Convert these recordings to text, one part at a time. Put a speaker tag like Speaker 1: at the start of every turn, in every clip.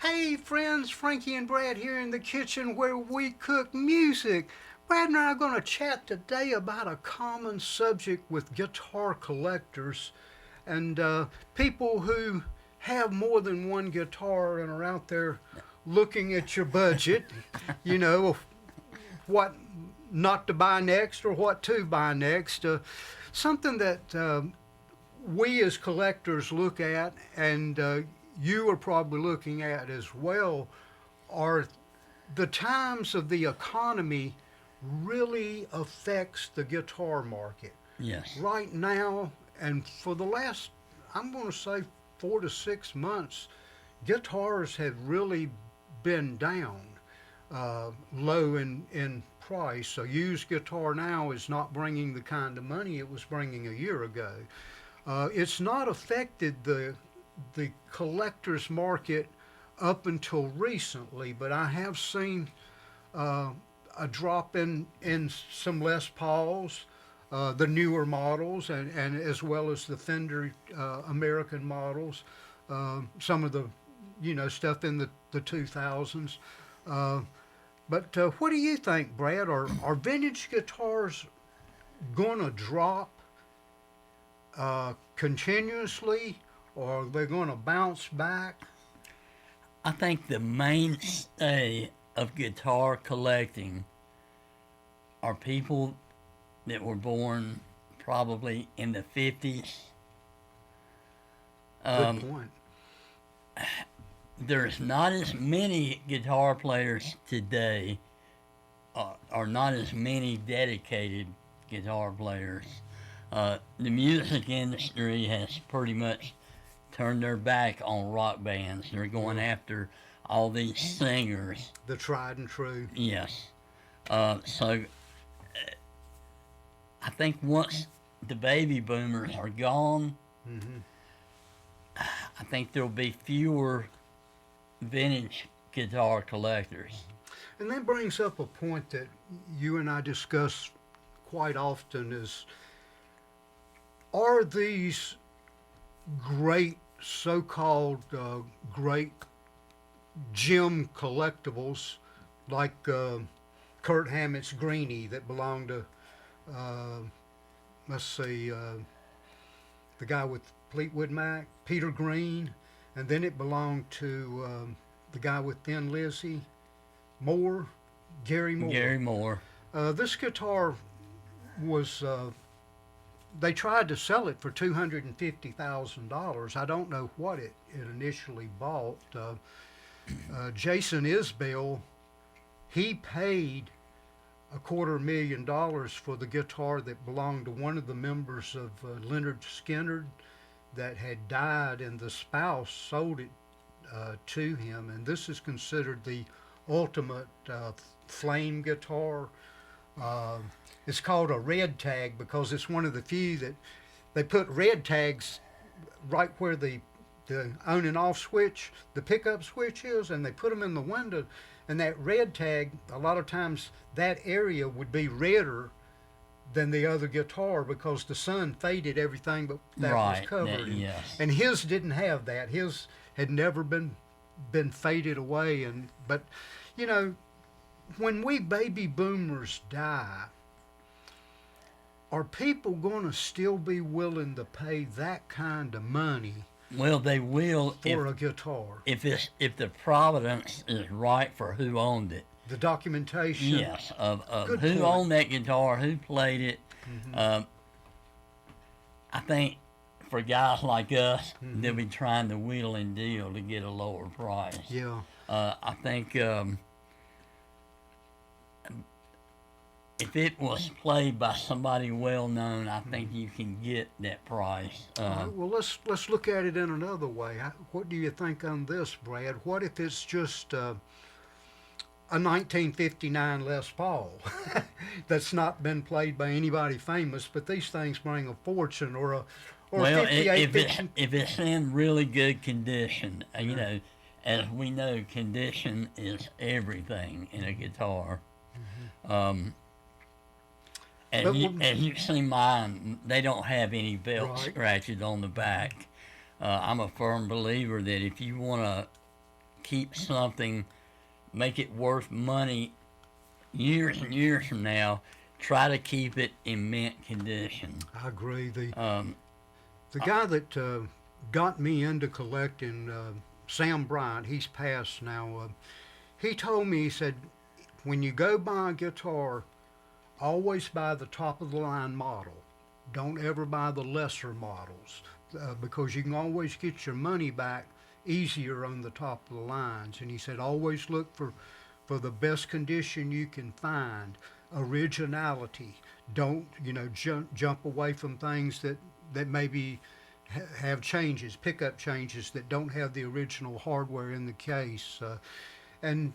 Speaker 1: Hey friends, Frankie and Brad here in the kitchen where we cook music. Brad and I are going to chat today about a common subject with guitar collectors and people who have more than one guitar and are out there looking at your budget, you know, what not to buy next or what to buy next. Something that we as collectors look at and you are probably looking at as well are the times of the economy really affects the guitar market.
Speaker 2: Yes.
Speaker 1: Right now, and for the last, I'm going to say 4 to 6 months, guitars have really been down, low in price. A used guitar now is not bringing the kind of money it was bringing a year ago. It's not affected the collector's market up until recently, but I have seen a drop in some Les Pauls, the newer models, and as well as the Fender American models, some of the stuff in the 2000s. But what do you think, Brad? Are vintage guitars gonna drop continuously, or are they gonna bounce back?
Speaker 2: I think the mainstay of guitar collecting are people that were born probably in the 50s.
Speaker 1: Good point.
Speaker 2: There's not as many guitar players today, or not as many dedicated guitar players. The music industry has pretty much turned their back on rock bands. They're going after all these singers.
Speaker 1: The tried and true.
Speaker 2: Yes. So I think once the baby boomers are gone,
Speaker 1: Hmm.
Speaker 2: I think there'll be fewer vintage guitar collectors.
Speaker 1: And that brings up a point that you and I discuss quite often is, are these great so-called great gem collectibles like Kurt Hammett's Greenie that belonged to let's see, the guy with Fleetwood Mac, Peter Green, and then it belonged to the guy with Thin Lizzy, Moore, Gary Moore.
Speaker 2: Gary Moore.
Speaker 1: This guitar was, they tried to sell it for $250,000. I don't know what it initially bought. Jason Isbell, he paid $250,000 for the guitar that belonged to one of the members of Leonard Skinner that had died, and the spouse sold it to him. And this is considered the ultimate flame guitar. It's called a red tag because it's one of the few that they put red tags right where the on and off switch, the pickup switch is, and they put them in the window. And that red tag, a lot of times that area would be redder than the other guitar because the sun faded everything but that was covered.
Speaker 2: Yes.
Speaker 1: And his didn't have that. His had never been faded away. But when we baby boomers die, are people going to still be willing to pay that kind of money?
Speaker 2: Well, they will
Speaker 1: for a guitar?
Speaker 2: If the provenance is right for who owned it.
Speaker 1: The documentation.
Speaker 2: Yes, of who
Speaker 1: point.
Speaker 2: owned that guitar, who played it.
Speaker 1: Mm-hmm.
Speaker 2: I think for guys like us, they'll be trying to wheel and deal to get a lower price.
Speaker 1: Yeah.
Speaker 2: I think if it was played by somebody well known, I think you can get that price.
Speaker 1: Well, let's look at it in another way. What do you think on this, Brad? What if it's just a 1959 Les Paul that's not been played by anybody famous, but these things bring a fortune, or
Speaker 2: well,
Speaker 1: 58
Speaker 2: if it's in really good condition, as we know, condition is everything in a guitar. As you see mine, they don't have any belt scratches on the back. I'm a firm believer that if you want to keep something, make it worth money years and years from now, try to keep it in mint condition.
Speaker 1: I agree.
Speaker 2: Um,
Speaker 1: The guy that got me into collecting, Sam Bryant, he's passed now. He told me, he said, when you go buy a guitar, always buy the top of the line model. Don't ever buy the lesser models because you can always get your money back easier on the top of the lines. And he said, always look for the best condition you can find, originality. Don't, jump away from things that maybe have changes, pickup changes that don't have the original hardware in the case. And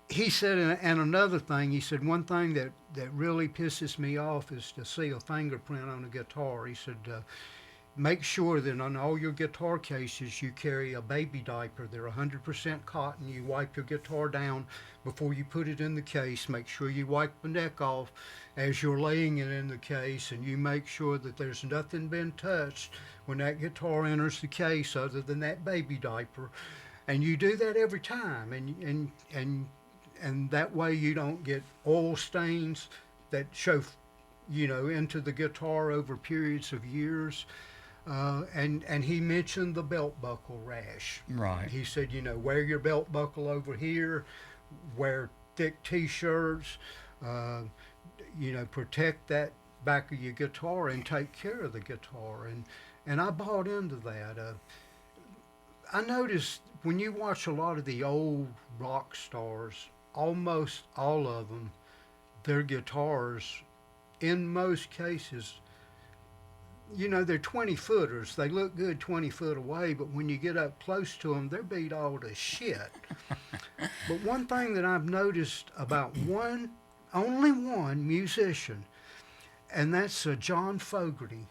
Speaker 1: he said, and another thing, he said, one thing that really pisses me off is to see a fingerprint on a guitar. He said, make sure that on all your guitar cases you carry a baby diaper. They're 100% cotton. You wipe your guitar down before you put it in the case. Make sure you wipe the neck off as you're laying it in the case, and you make sure that there's nothing been touched when that guitar enters the case other than that baby diaper. And you do that every time, and that way you don't get oil stains that show, into the guitar over periods of years. And he mentioned the belt buckle rash.
Speaker 2: right.
Speaker 1: He said, wear your belt buckle over here, wear thick T-shirts, protect that back of your guitar and take care of the guitar. And I bought into that. I noticed when you watch a lot of the old rock stars, almost all of them, their guitars, in most cases, they're 20 footers. They look good 20 foot away, but when you get up close to them, they're beat all to shit. But one thing that I've noticed about only one musician, and that's John Fogerty.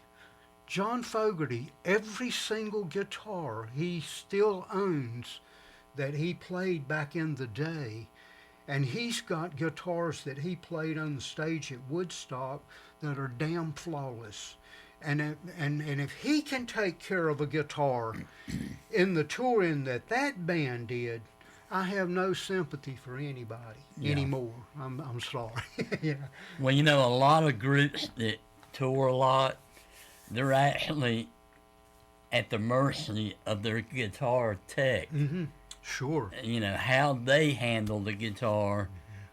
Speaker 1: John Fogerty, every single guitar he still owns that he played back in the day, and he's got guitars that he played on the stage at Woodstock that are damn flawless. And if he can take care of a guitar in the touring that band did, I have no sympathy for anybody anymore. I'm sorry. Yeah.
Speaker 2: Well, a lot of groups that tour a lot, they're actually at the mercy of their guitar tech.
Speaker 1: Mm-hmm. Sure.
Speaker 2: How they handle the guitar.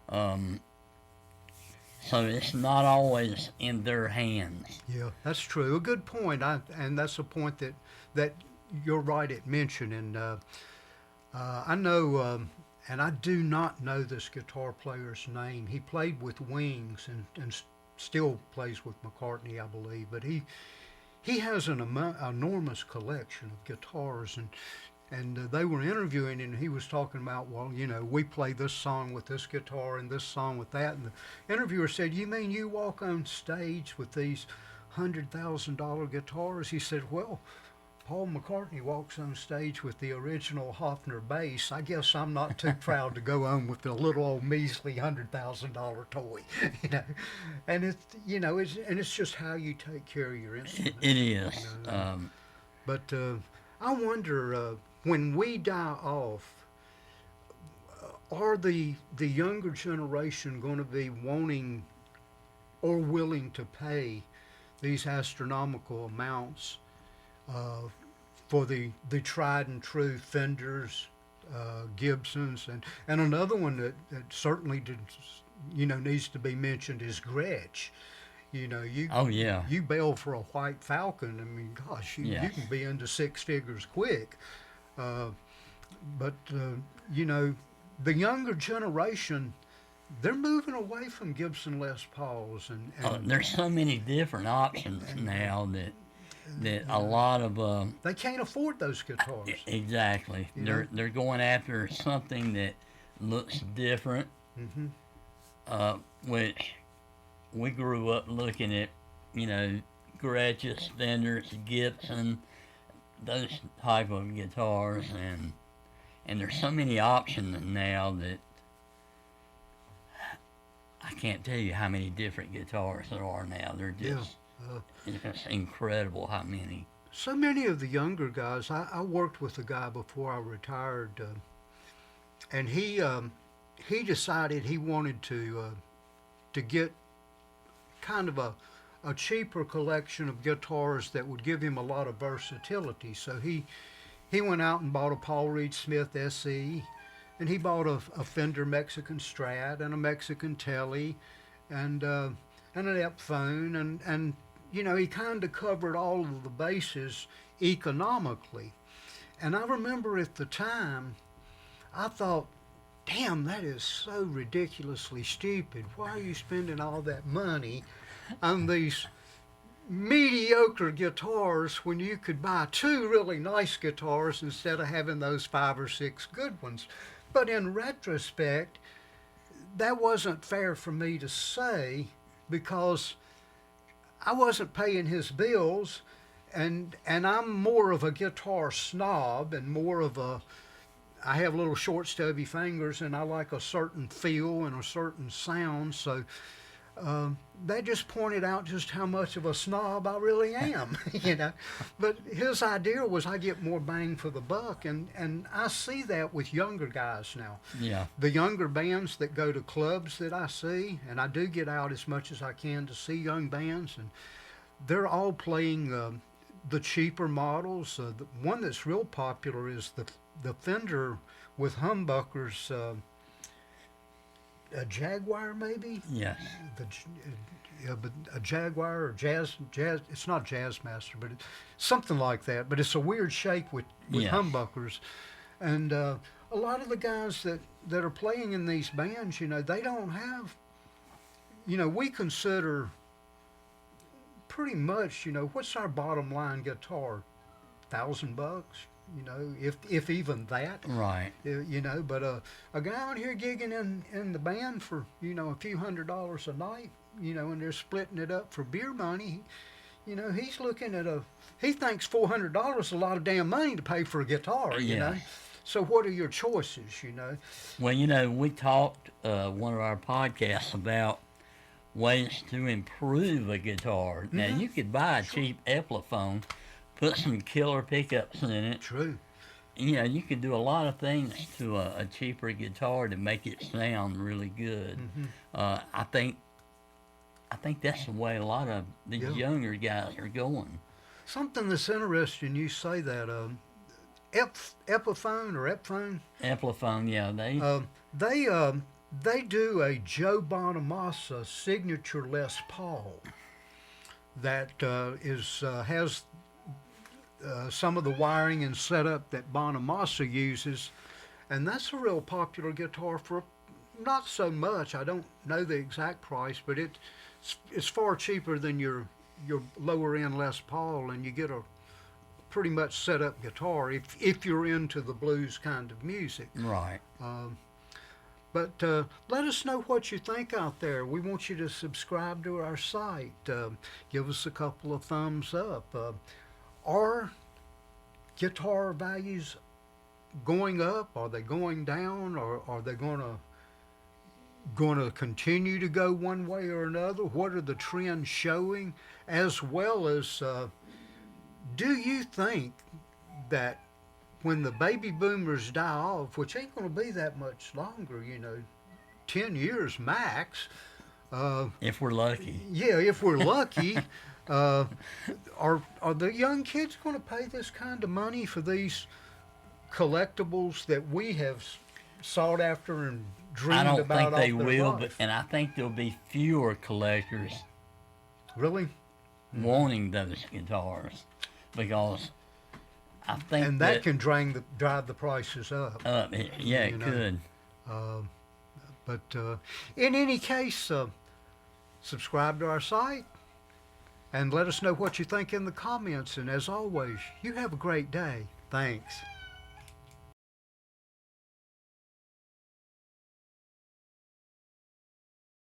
Speaker 2: So it's not always in their hands.
Speaker 1: Yeah, that's true. A good point. And that's a point that you're right at mentioning. I know, and I do not know this guitar player's name. He played with Wings and still plays with McCartney, I believe. But he has an enormous collection of guitars, and they were interviewing, and he was talking about, well, we play this song with this guitar and this song with that. And the interviewer said, you mean you walk on stage with these $100,000 guitars? He said, well, Paul McCartney walks on stage with the original Hofner bass. I guess I'm not too proud to go on with the little old measly $100,000 toy, And it's just how you take care of your instrument.
Speaker 2: It is.
Speaker 1: But I wonder, when we die off, are the younger generation going to be wanting or willing to pay these astronomical amounts for the tried and true Fenders, Gibsons, and another one that certainly needs to be mentioned is Gretsch.
Speaker 2: Oh yeah.
Speaker 1: You bail for a White Falcon. I mean, gosh, you can be into six figures quick. But the younger generation, they're moving away from Gibson Les Pauls, and
Speaker 2: there's so many different options now that a lot of
Speaker 1: they can't afford those guitars.
Speaker 2: Exactly. They're going after something that looks different.
Speaker 1: Mm-hmm.
Speaker 2: Which we grew up looking at, Gretsch, Fenders, Gibson, those type of guitars, and there's so many options now that I can't tell you how many different guitars there are now. They're just, it's just incredible how many.
Speaker 1: so many of the younger guys, I worked with a guy before I retired, and he decided he wanted to get kind of a cheaper collection of guitars that would give him a lot of versatility. So he went out and bought a Paul Reed Smith SE, and he bought a Fender Mexican Strat and a Mexican Tele, and an Epiphone, and you know, he kind of covered all of the bases economically. And I remember at the time, I thought, damn, that is so ridiculously stupid. Why are you spending all that money on these mediocre guitars when you could buy two really nice guitars instead of having those 5 or 6 good ones? But in retrospect, that wasn't fair for me to say, because I wasn't paying his bills, and I'm more of a guitar snob and more of a, I have little short stubby fingers and I like a certain feel and a certain sound. So that just pointed out just how much of a snob I really am, you know. But his idea was I get more bang for the buck, and I see that with younger guys now.
Speaker 2: Yeah.
Speaker 1: The younger bands that go to clubs that I see, and I do get out as much as I can to see young bands, and they're all playing the cheaper models. The one that's real popular is the Fender with humbuckers. A Jaguar, maybe?
Speaker 2: Yes.
Speaker 1: But a Jaguar or Jazz. It's not Jazzmaster, but it's something like that. But it's a weird shape with
Speaker 2: Yeah.
Speaker 1: humbuckers, and a lot of the guys that are playing in these bands, you know, they don't have. You know, we consider pretty much, you know, what's our bottom line guitar? $1,000. You know, if even that.
Speaker 2: Right.
Speaker 1: You know, but a guy out here gigging in the band for, you know, a few $100s a night, you know, and they're splitting it up for beer money, you know, he's looking at he thinks $400 is a lot of damn money to pay for a guitar, you know. So what are your choices, you know?
Speaker 2: Well, you know, we talked one of our podcasts about ways to improve a guitar. Now, you could buy a cheap Epiphone, put some killer pickups in it.
Speaker 1: True.
Speaker 2: You know, you could do a lot of things to a cheaper guitar to make it sound really good. I think that's the way a lot of the younger guys are going.
Speaker 1: Something that's interesting, you say that Epiphone or Epiphone.
Speaker 2: Epiphone, yeah,
Speaker 1: They do a Joe Bonamassa signature Les Paul that has some of the wiring and setup that Bonamassa uses, and that's a real popular guitar for not so much. I don't know the exact price, but it's far cheaper than your lower end Les Paul, and you get a pretty much set up guitar if you're into the blues kind of music.
Speaker 2: Right.
Speaker 1: But let us know what you think out there. We want you to subscribe to our site. Give us a couple of thumbs up. Are guitar values going up? Are they going down? Or are they going to continue to go one way or another? What are the trends showing? As well as, do you think that when the baby boomers die off, which ain't going to be that much longer, you know, 10 years max.
Speaker 2: If we're lucky.
Speaker 1: Yeah, if we're lucky. Are the young kids going to pay this kind of money for these collectibles that we have sought after and dreamed
Speaker 2: I don't
Speaker 1: about?
Speaker 2: think they
Speaker 1: all their
Speaker 2: will,
Speaker 1: life?
Speaker 2: and I think there'll be fewer collectors
Speaker 1: Really?
Speaker 2: wanting those guitars, because I think
Speaker 1: And that can drive the prices up.
Speaker 2: Yeah,
Speaker 1: you
Speaker 2: it
Speaker 1: know.
Speaker 2: could.
Speaker 1: But in any case, subscribe to our site and let us know what you think in the comments. And as always, you have a great day. Thanks.